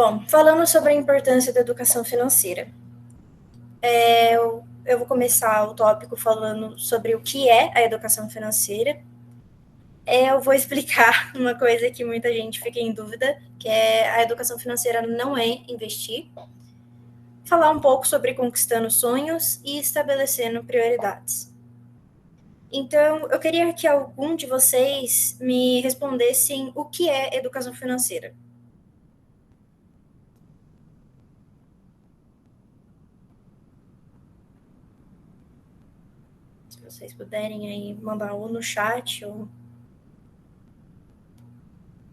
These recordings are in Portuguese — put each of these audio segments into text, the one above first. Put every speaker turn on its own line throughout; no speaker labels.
Bom, falando sobre a importância da educação financeira, eu vou começar o tópico falando sobre o que é a educação financeira. Eu vou explicar uma coisa que muita gente fica em dúvida, que é a educação financeira não é investir. Falar um pouco sobre conquistando sonhos e estabelecendo prioridades. Então, eu queria que algum de vocês me respondessem o que é educação financeira. Se vocês puderem aí mandar ou no chat ou...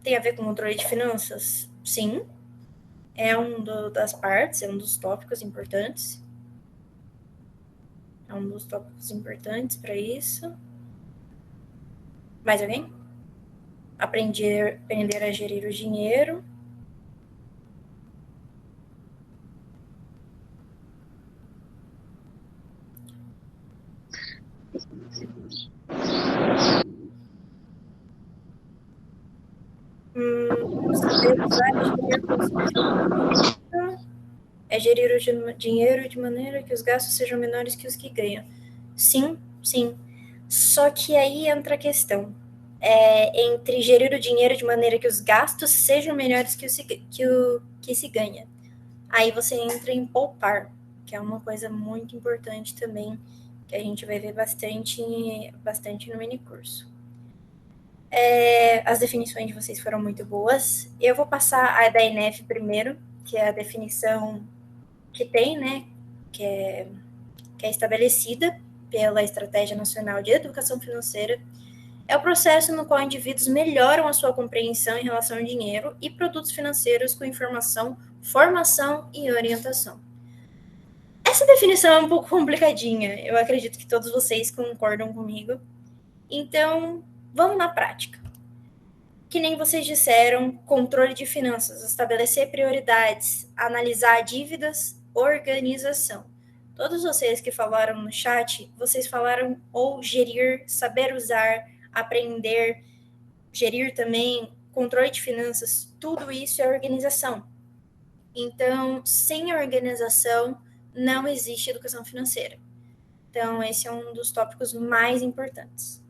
Tem a ver com controle de finanças? Sim. É das partes, é um dos tópicos importantes. É um dos tópicos importantes para isso. Mais alguém? Aprender a gerir o dinheiro. Saber usar dinheiro é gerir o dinheiro de maneira que os gastos sejam menores que os que ganham. Sim, sim. Só que aí entra a questão. Entre gerir o dinheiro de maneira que os gastos sejam menores que o que se ganha. Aí você entra em poupar, que é uma coisa muito importante também, que a gente vai ver bastante no minicurso. As definições de vocês foram muito boas. Eu vou passar a da INEF primeiro, que é a definição que tem, né, que é estabelecida pela Estratégia Nacional de Educação Financeira. É o processo no qual indivíduos melhoram a sua compreensão em relação ao dinheiro e produtos financeiros com informação, formação e orientação. Essa definição é um pouco complicadinha, eu acredito que todos vocês concordam comigo. Então, vamos na prática. Que nem vocês disseram, controle de finanças, estabelecer prioridades, analisar dívidas, organização. Todos vocês que falaram no chat, vocês falaram ou gerir, saber usar, aprender, gerir também, controle de finanças, tudo isso é organização. Então, sem organização, não existe educação financeira. Então, esse é um dos tópicos mais importantes.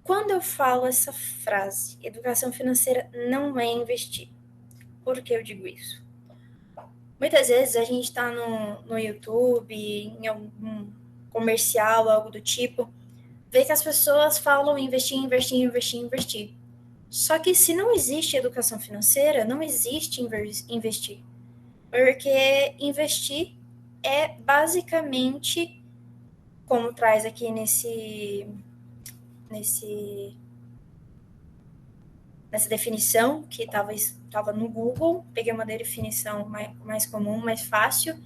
Quando eu falo essa frase, educação financeira não é investir. Por que eu digo isso? Muitas vezes a gente está no YouTube, em algum comercial, algo do tipo, vê que as pessoas falam investir, investir, investir, investir. Só que se não existe educação financeira, não existe investir. Porque investir é basicamente, como traz aqui nessa definição, que estava no Google, peguei uma definição mais comum, mais fácil,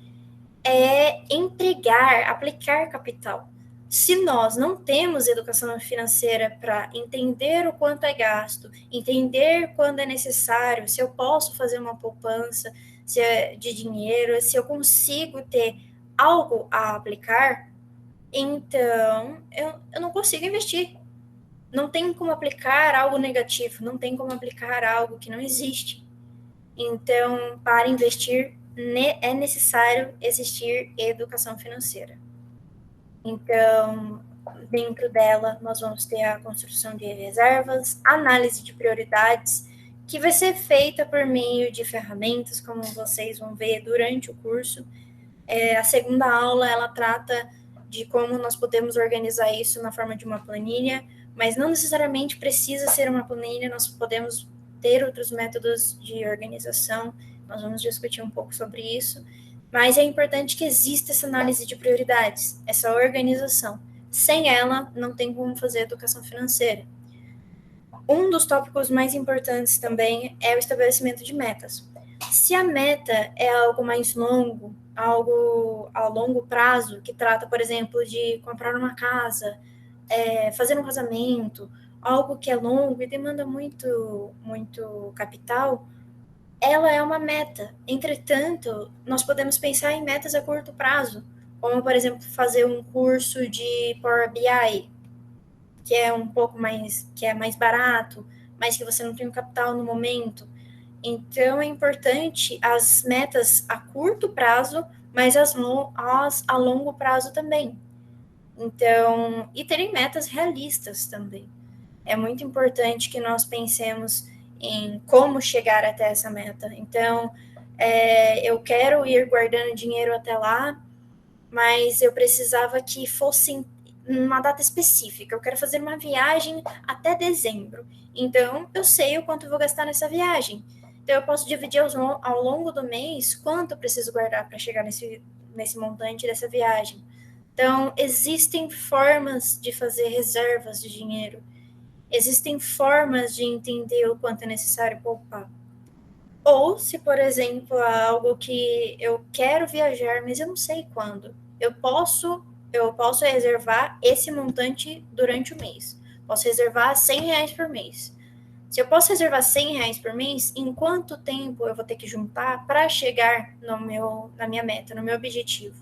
é empregar, aplicar capital. Se nós não temos educação financeira para entender o quanto é gasto, entender quando é necessário, se eu posso fazer uma poupança de dinheiro, se eu consigo ter algo a aplicar, então eu não consigo investir. Não tem como aplicar algo negativo, não tem como aplicar algo que não existe. Então, para investir, é necessário existir educação financeira. Então, dentro dela, nós vamos ter a construção de reservas, análise de prioridades, que vai ser feita por meio de ferramentas, como vocês vão ver durante o curso. A segunda aula, ela trata de como nós podemos organizar isso na forma de uma planilha, mas não necessariamente precisa ser uma planilha, nós podemos ter outros métodos de organização, nós vamos discutir um pouco sobre isso, mas é importante que exista essa análise de prioridades, essa organização. Sem ela, não tem como fazer educação financeira. Um dos tópicos mais importantes também é o estabelecimento de metas. Se a meta é algo mais longo, algo a longo prazo, que trata, por exemplo, de comprar uma casa, fazer um casamento, algo que é longo e demanda muito capital, ela é uma meta. Entretanto, nós podemos pensar em metas a curto prazo, como, por exemplo, fazer um curso de Power BI, que é um pouco mais, que é mais barato, mas que você não tem o capital no momento. Então, é importante as metas a curto prazo, mas as a longo prazo também. Então, e terem metas realistas também. É muito importante que nós pensemos em como chegar até essa meta. Então, eu quero ir guardando dinheiro até lá, mas eu precisava que fosse uma data específica. Eu quero fazer uma viagem até dezembro. Então, eu sei o quanto eu vou gastar nessa viagem. Então, eu posso dividir ao longo do mês quanto eu preciso guardar para chegar nesse montante dessa viagem. Então, existem formas de fazer reservas de dinheiro. Existem formas de entender o quanto é necessário poupar. Ou se, por exemplo, há algo que eu quero viajar, mas eu não sei quando. Eu posso reservar esse montante durante o mês. Posso reservar R$ 100 por mês. Se eu posso reservar R$ 100 por mês, em quanto tempo eu vou ter que juntar para chegar na minha meta, no meu objetivo?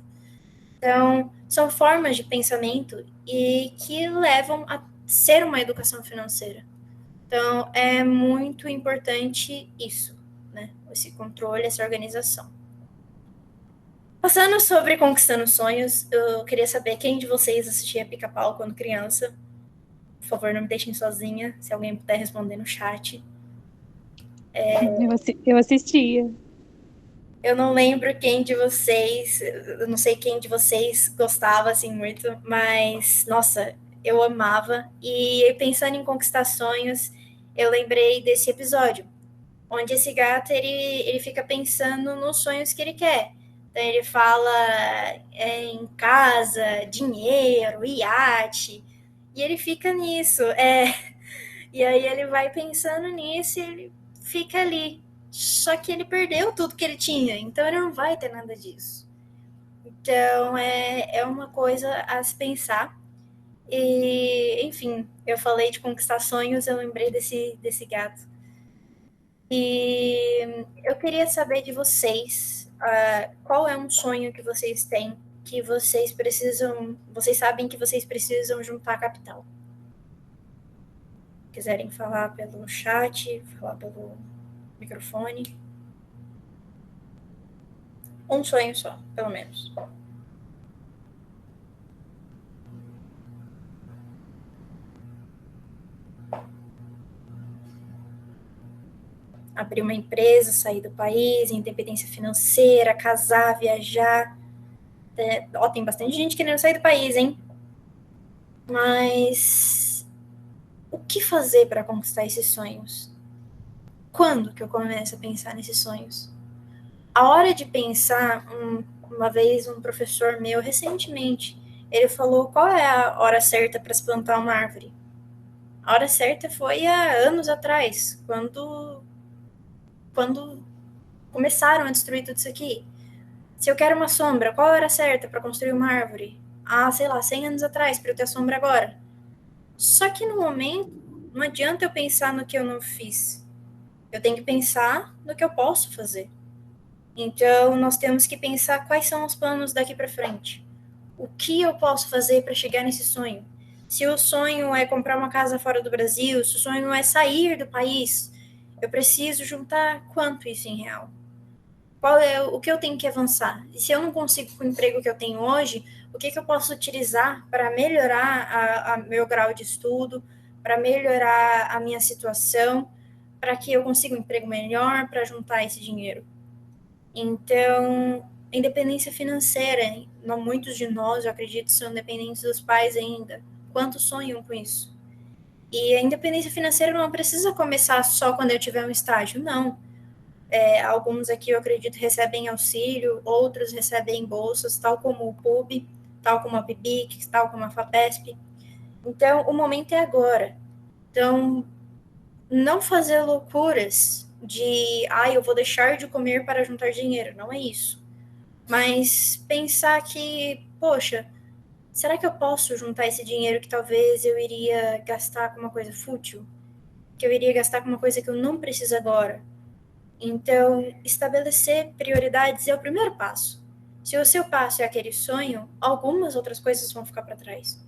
Então, são formas de pensamento e que levam a ser uma educação financeira. Então, é muito importante isso, né? Esse controle, essa organização. Passando sobre Conquistando Sonhos, eu queria saber quem de vocês assistia Pica-Pau quando criança. Por favor, não me deixem sozinha, se alguém puder responder no chat.
Eu assistia.
Eu não lembro quem de vocês, eu não sei quem de vocês gostava assim muito, mas nossa, eu amava. E pensando em conquistar sonhos, eu lembrei desse episódio, onde esse gato ele fica pensando nos sonhos que ele quer. Então ele fala em casa, dinheiro, iate, e ele fica nisso. E aí ele vai pensando nisso e ele fica ali. Só que ele perdeu tudo que ele tinha, então ele não vai ter nada disso. Então é uma coisa a se pensar. E, enfim, eu falei de conquistar sonhos, eu lembrei desse gato. E eu queria saber de vocês, qual é um sonho que vocês têm que vocês sabem que vocês precisam juntar capital. Quiserem falar pelo chat, falar pelo microfone. Um sonho só, pelo menos. Abrir uma empresa, sair do país, independência financeira, casar, viajar. Tem bastante gente querendo sair do país, hein? Mas o que fazer para conquistar esses sonhos? Quando que eu começo a pensar nesses sonhos? A hora de pensar, uma vez um professor meu, recentemente, ele falou qual é a hora certa para se plantar uma árvore. A hora certa foi há anos atrás, quando começaram a destruir tudo isso aqui. Se eu quero uma sombra, qual a hora certa para construir uma árvore? Sei lá, 100 anos atrás, para eu ter sombra agora. Só que no momento, não adianta eu pensar no que eu não fiz. Eu tenho que pensar no que eu posso fazer. Então, nós temos que pensar quais são os planos daqui para frente. O que eu posso fazer para chegar nesse sonho? Se o sonho é comprar uma casa fora do Brasil, se o sonho é sair do país, eu preciso juntar quanto isso em real? Qual é o que eu tenho que avançar? E se eu não consigo com o emprego que eu tenho hoje, o que eu posso utilizar para melhorar a meu grau de estudo, para melhorar a minha situação, para que eu consiga um emprego melhor, para juntar esse dinheiro? Então, independência financeira, muitos de nós, eu acredito, são dependentes dos pais ainda. Quantos sonham com isso? E a independência financeira não precisa começar só quando eu tiver um estágio, não. Alguns aqui, eu acredito, recebem auxílio, outros recebem bolsas, tal como o PUB, tal como a PIBIC, tal como a FAPESP. Então, o momento é agora. Então, não fazer loucuras de, eu vou deixar de comer para juntar dinheiro. Não é isso. Mas pensar que, poxa, será que eu posso juntar esse dinheiro que talvez eu iria gastar com uma coisa fútil? Que eu iria gastar com uma coisa que eu não preciso agora? Então, estabelecer prioridades é o primeiro passo. Se o seu passo é aquele sonho, algumas outras coisas vão ficar para trás.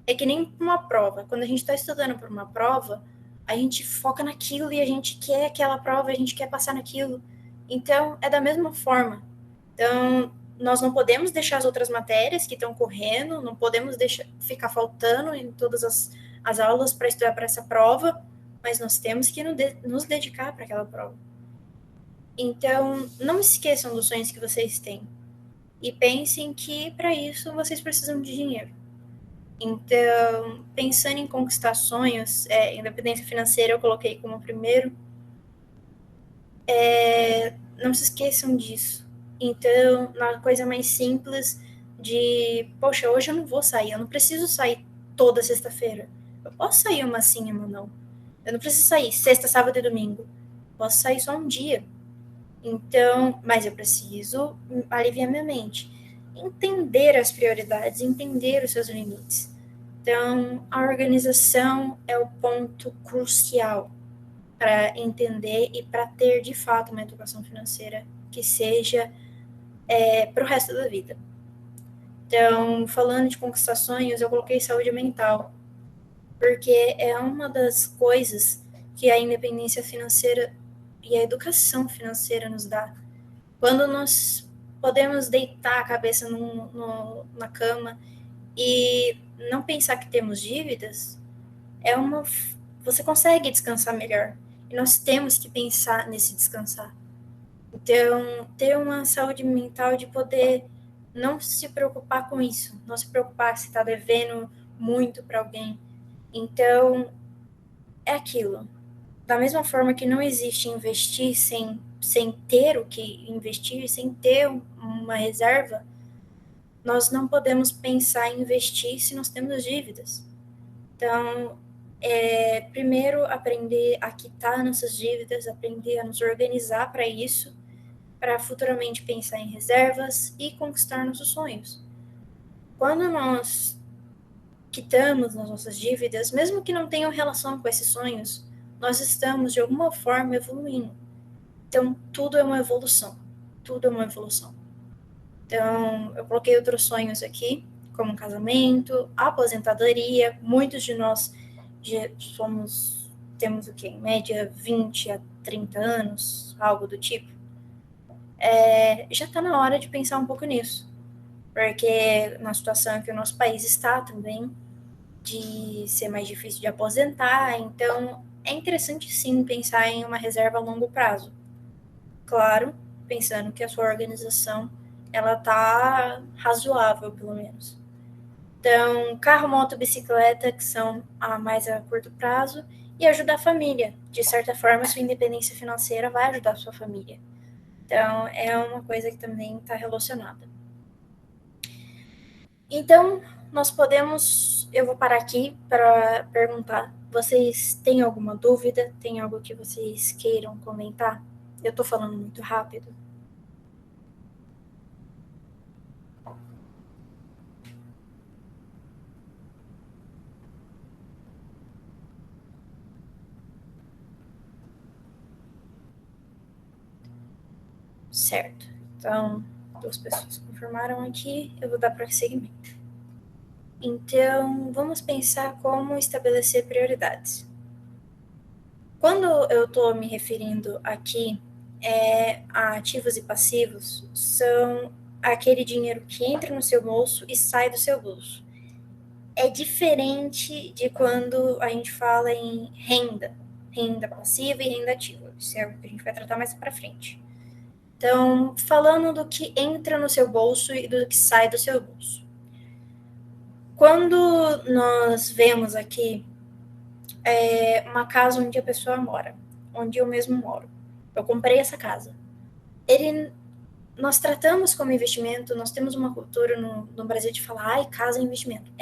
É que nem uma prova. Quando a gente está estudando para uma prova, a gente foca naquilo e a gente quer aquela prova, a gente quer passar naquilo. Então, é da mesma forma. Então, nós não podemos deixar as outras matérias que estão correndo, não podemos ficar faltando em todas as aulas para estudar para essa prova, mas nós temos que nos dedicar para aquela prova. Então, não esqueçam dos sonhos que vocês têm. E pensem que, para isso, vocês precisam de dinheiro. Então, pensando em conquistar sonhos, independência financeira eu coloquei como primeiro. Não se esqueçam disso. Então, na coisa mais simples de, poxa, hoje eu não vou sair, eu não preciso sair toda sexta-feira. Eu posso sair uma sim, uma não. Eu não preciso sair sexta, sábado e domingo. Eu posso sair só um dia. Então, mas eu preciso aliviar minha mente. Entender as prioridades, entender os seus limites. Então, a organização é o ponto crucial para entender e para ter, de fato, uma educação financeira que seja para o resto da vida. Então, falando de conquistar sonhos, eu coloquei saúde mental, porque é uma das coisas que a independência financeira e a educação financeira nos dá. Quando nós podemos deitar a cabeça na cama e não pensar que temos dívidas, você consegue descansar melhor. E nós temos que pensar nesse descansar. Então, ter uma saúde mental de poder não se preocupar com isso, não se preocupar se está devendo muito para alguém. Então, é aquilo. Da mesma forma que não existe investir sem ter o que investir, sem ter uma reserva, nós não podemos pensar em investir se nós temos dívidas. Então, primeiro aprender a quitar nossas dívidas, aprender a nos organizar para isso, para futuramente pensar em reservas e conquistar nossos sonhos. Quando nós quitamos as nossas dívidas, mesmo que não tenham relação com esses sonhos, nós estamos de alguma forma evoluindo. Então, tudo é uma evolução. Tudo é uma evolução. Então, eu coloquei outros sonhos aqui, como casamento, aposentadoria. Muitos de nós temos o quê? Em média 20 a 30 anos, algo do tipo. Já está na hora de pensar um pouco nisso, porque na situação que o nosso país está também, de ser mais difícil de aposentar, então é interessante sim pensar em uma reserva a longo prazo. Claro, pensando que a sua organização ela tá razoável, pelo menos. Então, carro, moto, bicicleta, que são mais a curto prazo, e ajudar a família. De certa forma, sua independência financeira vai ajudar a sua família. Então, é uma coisa que também está relacionada. Então, eu vou parar aqui para perguntar, vocês têm alguma dúvida? Tem algo que vocês queiram comentar? Eu estou falando muito rápido. Certo. Então, 2 pessoas confirmaram aqui, eu vou dar prosseguimento. Então, vamos pensar como estabelecer prioridades. Quando eu estou me referindo aqui a ativos e passivos, são aquele dinheiro que entra no seu bolso e sai do seu bolso. É diferente de quando a gente fala em renda passiva e renda ativa. Isso é o que a gente vai tratar mais para frente. Então, falando do que entra no seu bolso e do que sai do seu bolso. Quando nós vemos aqui uma casa onde a pessoa mora, onde eu mesmo moro, eu comprei essa casa. Nós tratamos como investimento, nós temos uma cultura no Brasil de falar, ai, casa é investimento.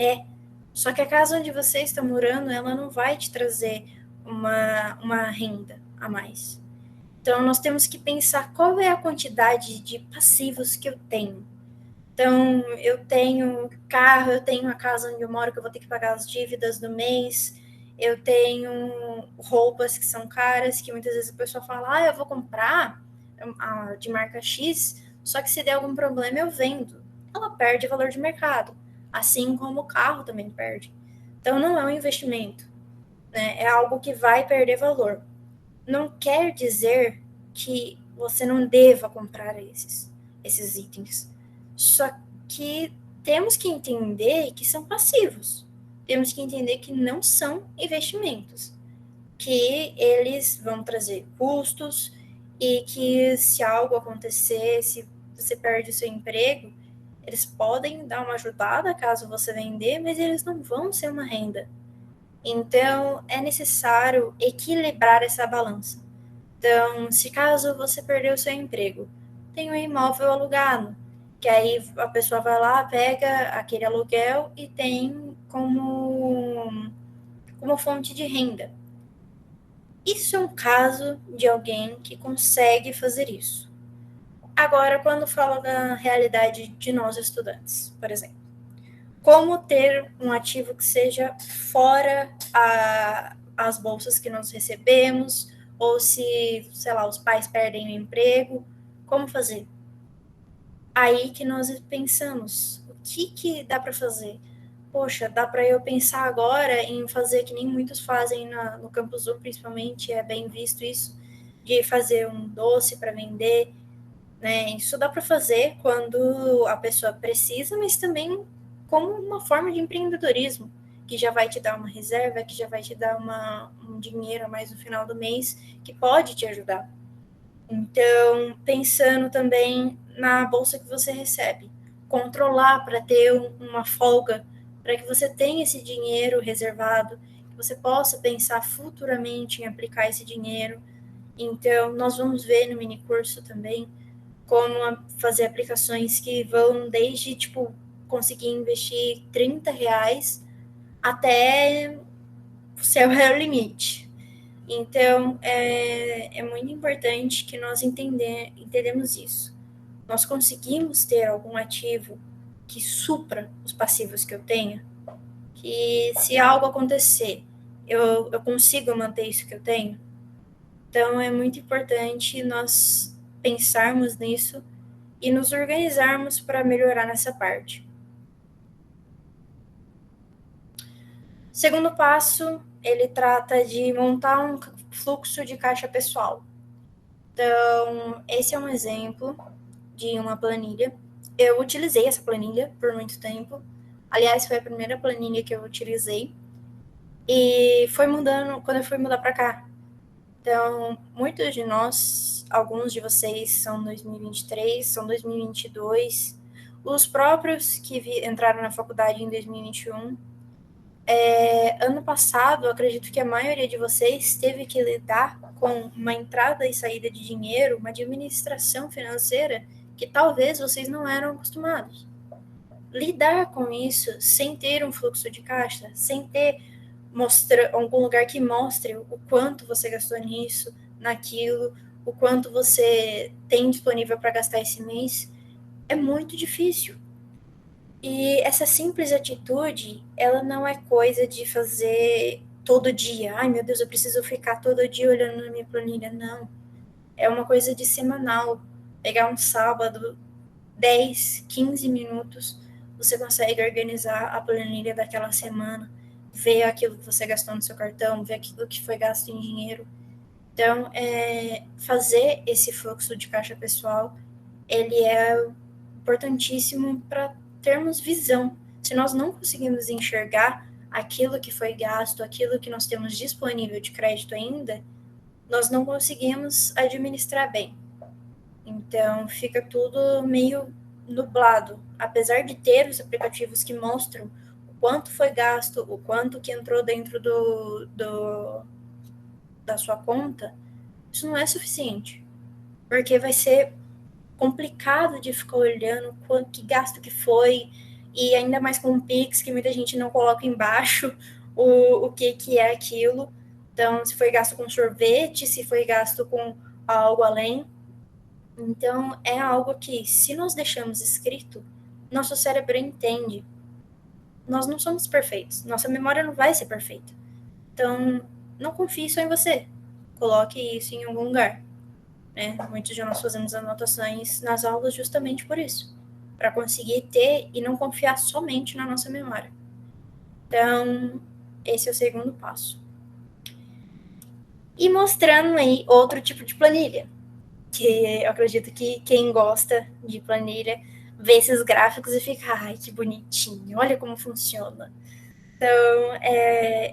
Só que a casa onde você está morando, ela não vai te trazer uma renda a mais. Então, nós temos que pensar qual é a quantidade de passivos que eu tenho. Então, eu tenho carro, eu tenho a casa onde eu moro, que eu vou ter que pagar as dívidas do mês, eu tenho roupas que são caras, que muitas vezes a pessoa fala, eu vou comprar de marca X, só que se der algum problema eu vendo. Ela perde valor de mercado, assim como o carro também perde. Então, não é um investimento. né? É algo que vai perder valor. Não quer dizer que você não deva comprar esses itens. Só que temos que entender que são passivos. Temos que entender que não são investimentos, que eles vão trazer custos e que se algo acontecer, se você perde o seu emprego, eles podem dar uma ajudada caso você vender, mas eles não vão ser uma renda. Então, é necessário equilibrar essa balança. Então, se caso você perdeu o seu emprego, tem um imóvel alugado, que aí a pessoa vai lá, pega aquele aluguel e tem como fonte de renda. Isso é um caso de alguém que consegue fazer isso. Agora, quando fala da realidade de nós estudantes, por exemplo, como ter um ativo que seja fora as bolsas que nós recebemos, ou se, sei lá, os pais perdem o emprego, como fazer? Aí que nós pensamos, o que dá para fazer? Poxa, dá para eu pensar agora em fazer que nem muitos fazem no Campus 1, principalmente, é bem visto isso, de fazer um doce para vender, né? Isso dá para fazer quando a pessoa precisa, mas também como uma forma de empreendedorismo, que já vai te dar uma reserva, que já vai te dar um dinheiro a mais no final do mês, que pode te ajudar. Então, pensando também na bolsa que você recebe, controlar para ter uma folga, para que você tenha esse dinheiro reservado, que você possa pensar futuramente em aplicar esse dinheiro. Então, nós vamos ver no mini curso também como fazer aplicações que vão desde, tipo, conseguir investir R$ 30 até o céu é o limite. Então, é muito importante que nós entendemos isso. Nós conseguimos ter algum ativo que supra os passivos que eu tenho, que se algo acontecer, eu consigo manter isso que eu tenho. Então, é muito importante nós pensarmos nisso e nos organizarmos para melhorar nessa parte. Segundo passo, ele trata de montar um fluxo de caixa pessoal. Então, esse é um exemplo de uma planilha. Eu utilizei essa planilha por muito tempo. Aliás, foi a primeira planilha que eu utilizei. E foi mudando quando eu fui mudar para cá. Então, muitos de nós, alguns de vocês são 2023, são 2022. Os próprios que entraram na faculdade em 2021. Ano passado, eu acredito que a maioria de vocês teve que lidar com uma entrada e saída de dinheiro, uma administração financeira que talvez vocês não eram acostumados. Lidar com isso sem ter um fluxo de caixa, sem ter algum lugar que mostre o quanto você gastou nisso, naquilo, o quanto você tem disponível para gastar esse mês, é muito difícil. E essa simples atitude, ela não é coisa de fazer todo dia. Ai, meu Deus, eu preciso ficar todo dia olhando na minha planilha. Não. É uma coisa de semanal. Pegar um sábado, 10, 15 minutos, você consegue organizar a planilha daquela semana, ver aquilo que você gastou no seu cartão, ver aquilo que foi gasto em dinheiro. Então, fazer esse fluxo de caixa pessoal, ele é importantíssimo para termos visão. Se nós não conseguimos enxergar aquilo que foi gasto, aquilo que nós temos disponível de crédito ainda, nós não conseguimos administrar bem. Então, fica tudo meio nublado. Apesar de ter os aplicativos que mostram o quanto foi gasto, o quanto que entrou dentro da sua conta, isso não é suficiente. Porque vai ser complicado de ficar olhando que gasto que foi, e ainda mais com o Pix, que muita gente não coloca embaixo o que é aquilo. Então, se foi gasto com sorvete, se foi gasto com algo além. Então, é algo que, se nós deixamos escrito, nosso cérebro entende. Nós não somos perfeitos, nossa memória não vai ser perfeita. Então, não confie só em você. Coloque isso em algum lugar. Né? Muitos de nós fazemos anotações nas aulas justamente por isso, para conseguir ter e não confiar somente na nossa memória. Então, esse é o segundo passo. e mostrando aí outro tipo de planilha, que eu acredito que quem gosta de planilha vê esses gráficos e fica, ai, que bonitinho, olha como funciona. Então,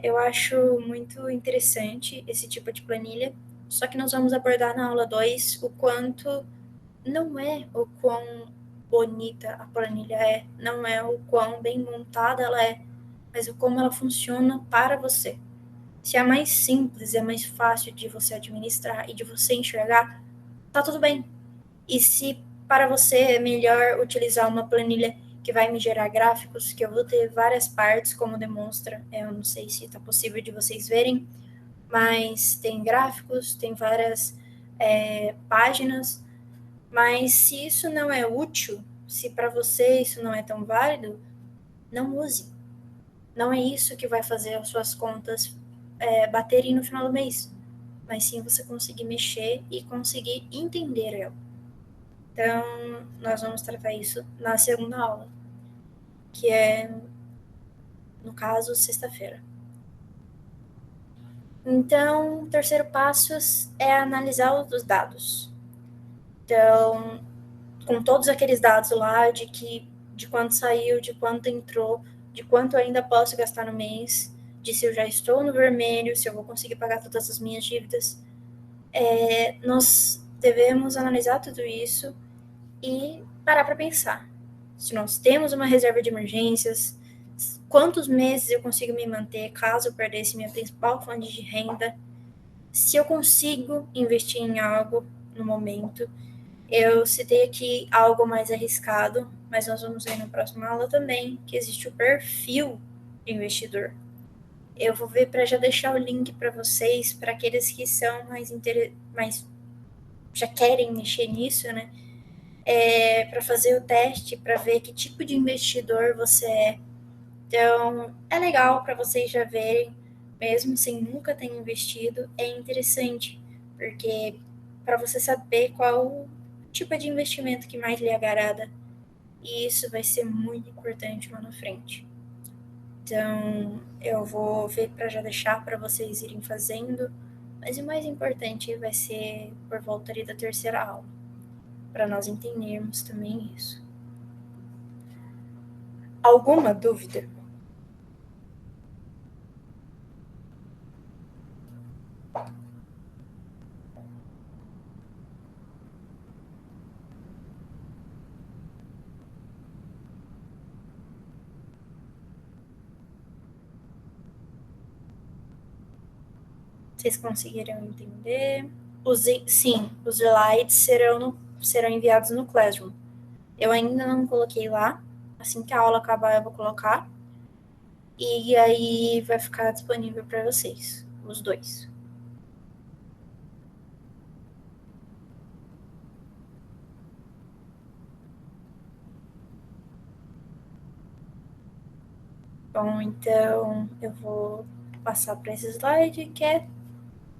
eu acho muito interessante esse tipo de planilha, só que nós vamos abordar na aula 2 o quanto não é o quão bonita a planilha é, não é o quão bem montada ela é, mas o como ela funciona para você. Se é mais simples, é mais fácil de você administrar e de você enxergar, tá tudo bem. E se para você é melhor utilizar uma planilha que vai me gerar gráficos, que eu vou ter várias partes, como demonstra, eu não sei se está possível de vocês verem, mas tem gráficos, tem várias páginas, mas se isso não é útil, se para você isso não é tão válido, não use. Não é isso que vai fazer as suas contas baterem no final do mês, mas sim você conseguir mexer e conseguir entender ela. Então, nós vamos tratar isso na segunda aula, que é, no caso, sexta-feira. Então, o terceiro passo é analisar os dados. Então, com todos aqueles dados lá de quanto saiu, de quanto entrou, de quanto eu ainda posso gastar no mês, de se eu já estou no vermelho, se eu vou conseguir pagar todas as minhas dívidas, nós devemos analisar tudo isso e parar para pensar. Se nós temos uma reserva de emergências, quantos meses eu consigo me manter caso eu perdesse minha principal fonte de renda, se eu consigo investir em algo no momento. Eu citei aqui algo mais arriscado, mas nós vamos ver na próxima aula também que existe o perfil de investidor. Eu vou ver para já deixar o link para vocês, para aqueles que são mais já querem mexer nisso, né? Para fazer o teste, para ver que tipo de investidor você é. Então, é legal para vocês já verem, mesmo sem nunca ter investido, é interessante, porque para você saber qual o tipo de investimento que mais lhe agrada, e isso vai ser muito importante lá na frente. Então, eu vou ver para já deixar para vocês irem fazendo, mas o mais importante vai ser por volta ali da terceira aula, para nós entendermos também isso. Alguma dúvida? Vocês conseguiram entender? Sim, os slides serão enviados no Classroom. Eu ainda não coloquei lá. Assim que a aula acabar, eu vou colocar. E aí vai ficar disponível para vocês, os dois. Bom, então eu vou passar para esse slide, que é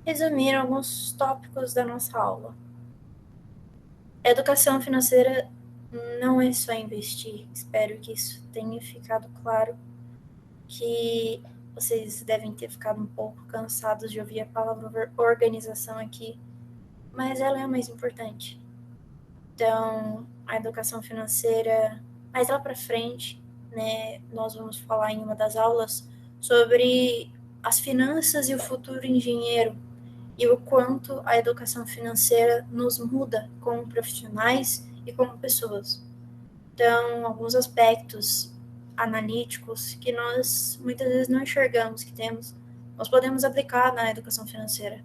resumir alguns tópicos da nossa aula. Educação financeira não é só investir. Espero que isso tenha ficado claro, que vocês devem ter ficado um pouco cansados de ouvir a palavra organização aqui, mas ela é a mais importante. Então, a educação financeira, mais lá para frente, né, nós vamos falar em uma das aulas sobre as finanças e o futuro em dinheiro e o quanto a educação financeira nos muda como profissionais e como pessoas. Então, alguns aspectos analíticos que nós muitas vezes não enxergamos que temos, nós podemos aplicar na educação financeira.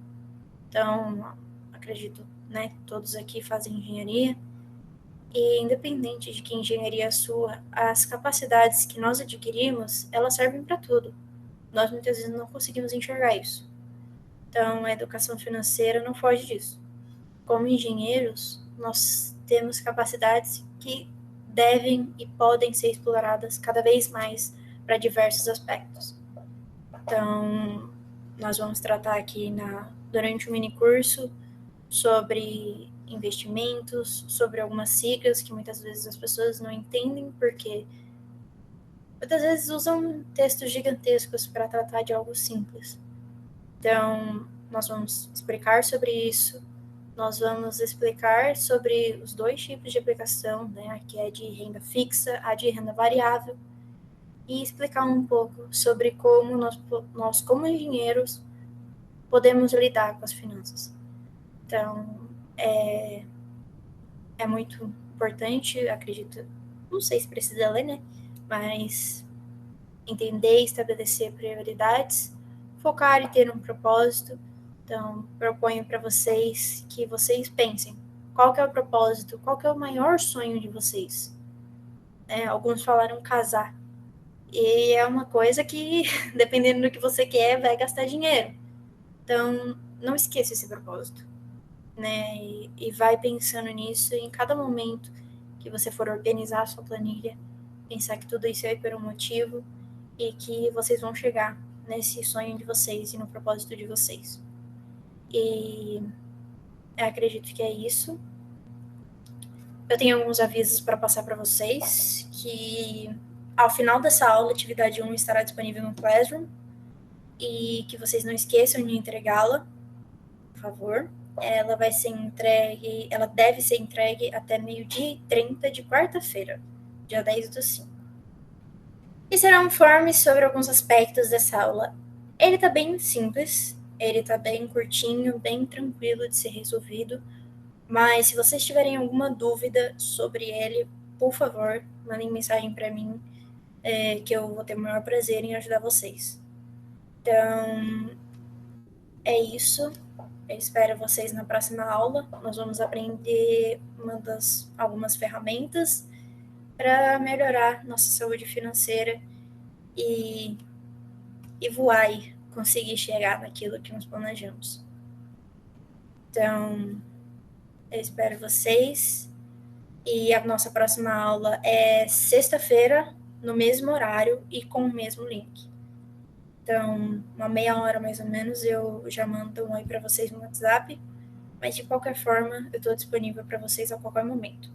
Então, acredito, né, todos aqui fazem engenharia, e independente de que engenharia é sua, as capacidades que nós adquirimos, elas servem para tudo. Nós muitas vezes não conseguimos enxergar isso. Então, a educação financeira não foge disso. Como engenheiros, nós temos capacidades que devem e podem ser exploradas cada vez mais para diversos aspectos. Então, nós vamos tratar aqui durante o mini curso sobre investimentos, sobre algumas siglas que muitas vezes as pessoas não entendem, porque muitas vezes usam textos gigantescos para tratar de algo simples. Então, nós vamos explicar sobre isso, nós vamos explicar sobre os 2 tipos de aplicação, né, a que é de renda fixa, a de renda variável, e explicar um pouco sobre como nós como engenheiros, podemos lidar com as finanças. Então, é muito importante, acredito, não sei se precisa ler, né, mas entender e estabelecer prioridades, focar e ter um propósito. Então, proponho para vocês que vocês pensem qual que é o propósito, qual que é o maior sonho de vocês. Alguns falaram casar. E é uma coisa que, dependendo do que você quer, vai gastar dinheiro. Então, não esqueça esse propósito, né? E vai pensando nisso em cada momento que você for organizar a sua planilha, pensar que tudo isso é por um motivo e que vocês vão chegar nesse sonho de vocês e no propósito de vocês. E eu acredito que é isso. Eu tenho alguns avisos para passar para vocês, que ao final dessa aula, a atividade 1 estará disponível no Classroom, e que vocês não esqueçam de entregá-la, por favor. Ela deve ser entregue até 12h30 de quarta-feira, dia 10/5. E será um form sobre alguns aspectos dessa aula. Ele tá bem simples, ele tá bem curtinho, bem tranquilo de ser resolvido, mas se vocês tiverem alguma dúvida sobre ele, por favor, mandem mensagem para mim, que eu vou ter o maior prazer em ajudar vocês. Então, é isso. Eu espero vocês na próxima aula. Nós vamos aprender algumas ferramentas para melhorar nossa saúde financeira e voar e conseguir chegar naquilo que nos planejamos. Então, eu espero vocês. E a nossa próxima aula é sexta-feira, no mesmo horário e com o mesmo link. Então, uma meia hora mais ou menos, eu já mando um oi para vocês no WhatsApp. Mas, de qualquer forma, eu estou disponível para vocês a qualquer momento.